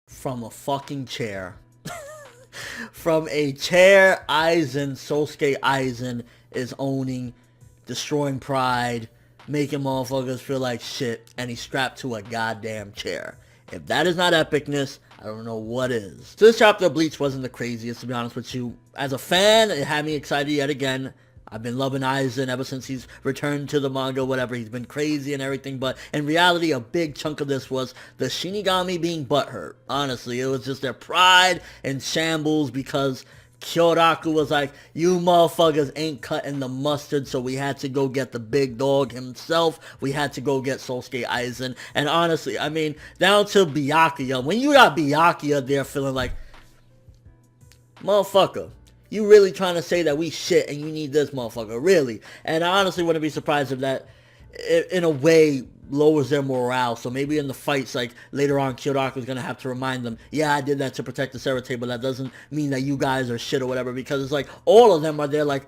from a fucking chair. From a chair, Aizen, Sosuke Aizen is owning, destroying pride, making motherfuckers feel like shit, and he's strapped to a goddamn chair. If that is not epicness, I don't know what is. So this chapter of Bleach wasn't the craziest, to be honest with you. As a fan, it had me excited yet again. I've been loving Aizen ever since he's returned to the manga, whatever. He's been crazy and everything, but in reality, a big chunk of this was the Shinigami being butthurt. Honestly, it was just their pride in shambles because Kyoraku was like, you motherfuckers ain't cutting the mustard, so we had to go get the big dog himself. We had to go get Sosuke Aizen. And honestly, I mean, down to Byakuya. When you got Byakuya there feeling like, motherfucker, you really trying to say that we shit and you need this motherfucker, really? And I honestly wouldn't be surprised if that, in a way, lowers their morale. So maybe in the fights, like, later on, Kyoraku's gonna have to remind them, yeah, I did that to protect the Serate, but that doesn't mean that you guys are shit or whatever, because it's like, all of them are there like,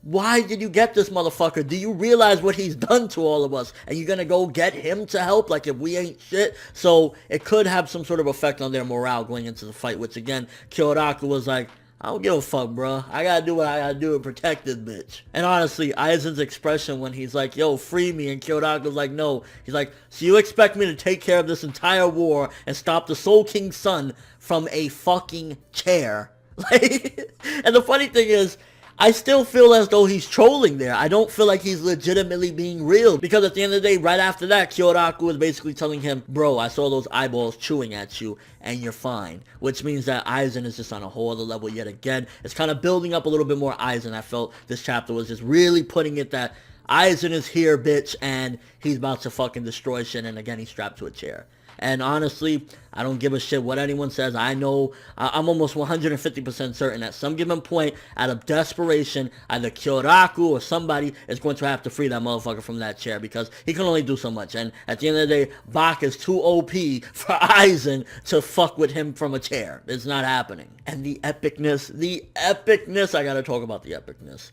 why did you get this motherfucker? Do you realize what he's done to all of us? And you're gonna go get him to help, like, if we ain't shit? So it could have some sort of effect on their morale going into the fight, which again, Kyoraku was like, I don't give a fuck, bro. I gotta do what I gotta do to protect this bitch. And honestly, Aizen's expression when he's like, yo, free me, and Kyoraku's like, no. He's like, so you expect me to take care of this entire war and stop the Soul King's son from a fucking chair? Like, and the funny thing is, I still feel as though he's trolling there. I don't feel like he's legitimately being real. Because at the end of the day, right after that, Kyoraku was basically telling him, bro, I saw those eyeballs chewing at you, and you're fine. Which means that Aizen is just on a whole other level yet again. It's kind of building up a little bit more Aizen. I felt this chapter was just really putting it that Aizen is here, bitch, and he's about to fucking destroy shit, and again, he's strapped to a chair. And honestly, I don't give a shit what anyone says. I know, I'm almost 150% certain at some given point, out of desperation, either Kyoraku or somebody is going to have to free that motherfucker from that chair because he can only do so much. And at the end of the day, Bak is too OP for Aizen to fuck with him from a chair. It's not happening. And the epicness, I gotta talk about the epicness.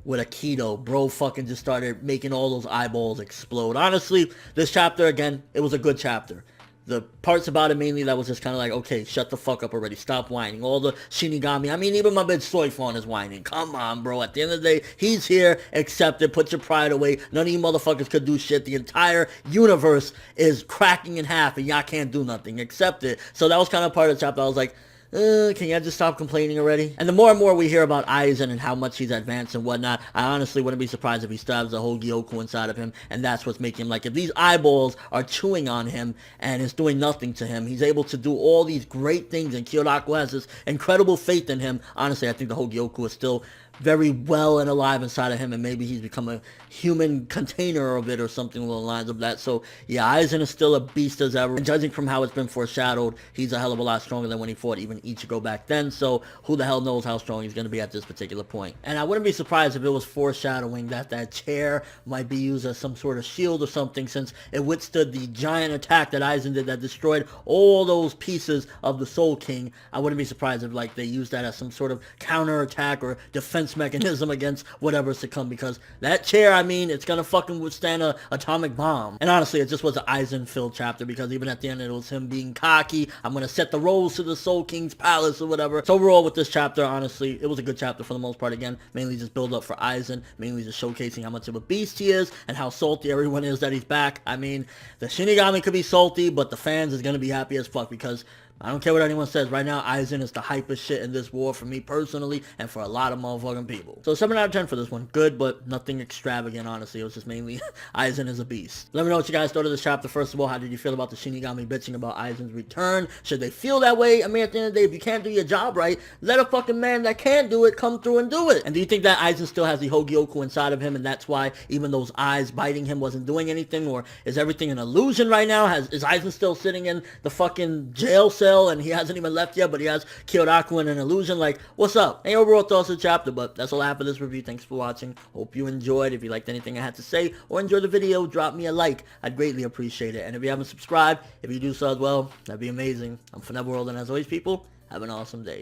With Aikido, bro fucking just started making all those eyeballs explode. Honestly, this chapter, again, it was a good chapter. The parts about it mainly that was just kind of like, okay, shut the fuck up already. Stop whining. All the Shinigami. I mean, even my bitch Soifon is whining. Come on, bro. At the end of the day, he's here. Accept it. Put your pride away. None of you motherfuckers could do shit. The entire universe is cracking in half and y'all can't do nothing. Accept it. So that was kind of part of the chapter. I was like, can you just stop complaining already? And the more and more we hear about Aizen and how much he's advanced and whatnot, I honestly wouldn't be surprised if he still has the whole Gyoku inside of him, and that's what's making him like, if these eyeballs are chewing on him and it's doing nothing to him, he's able to do all these great things, and Kyoraku has this incredible faith in him. Honestly, I think the whole Gyoku is still very well and alive inside of him, and maybe he's become a human container of it or something along the lines of that. So yeah, Aizen is still a beast as ever, and judging from how it's been foreshadowed, he's a hell of a lot stronger than when he fought even Ichigo back then. So who the hell knows how strong he's going to be at this particular point. And I wouldn't be surprised if it was foreshadowing that that chair might be used as some sort of shield or something, since it withstood the giant attack that Aizen did that destroyed all those pieces of the Soul King. I wouldn't be surprised if like they used that as some sort of counter attack or defense mechanism against whatever's to come, because that chair, I mean, it's gonna fucking withstand a atomic bomb. And honestly, it just was an Aizen filled chapter, because even at the end it was him being cocky. I'm gonna set the roles to the Soul King's palace or whatever. So overall with this chapter, honestly, it was a good chapter for the most part. Again, mainly just build up for Aizen, mainly just showcasing how much of a beast he is and how salty everyone is that he's back. I mean, the Shinigami could be salty, but the fans is gonna be happy as fuck, because I don't care what anyone says. Right now, Aizen is the hypest shit in this war for me personally, and for a lot of motherfucking people. So 7 out of 10 for this one. Good, but nothing extravagant, honestly. It was just mainly Aizen is a beast. Let me know what you guys thought of this chapter. First of all, how did you feel about the Shinigami bitching about Aizen's return? Should they feel that way? I mean, at the end of the day, if you can't do your job right, let a fucking man that can do it come through and do it. And do you think that Aizen still has the Hogyoku inside of him, and that's why even those eyes biting him wasn't doing anything? Or is everything an illusion right now? Is Aizen still sitting in the fucking jail cell and he hasn't even left yet, but he has Kyoraku in an illusion? Like, what's up? Any overall thoughts of the chapter? But that's all I have for this review. Thanks for watching. Hope you enjoyed. If you liked anything I had to say or enjoyed the video, drop me a like. I'd greatly appreciate it. And if you haven't subscribed, if you do so as well, that'd be amazing. I'm World, and as always, people, have an awesome day.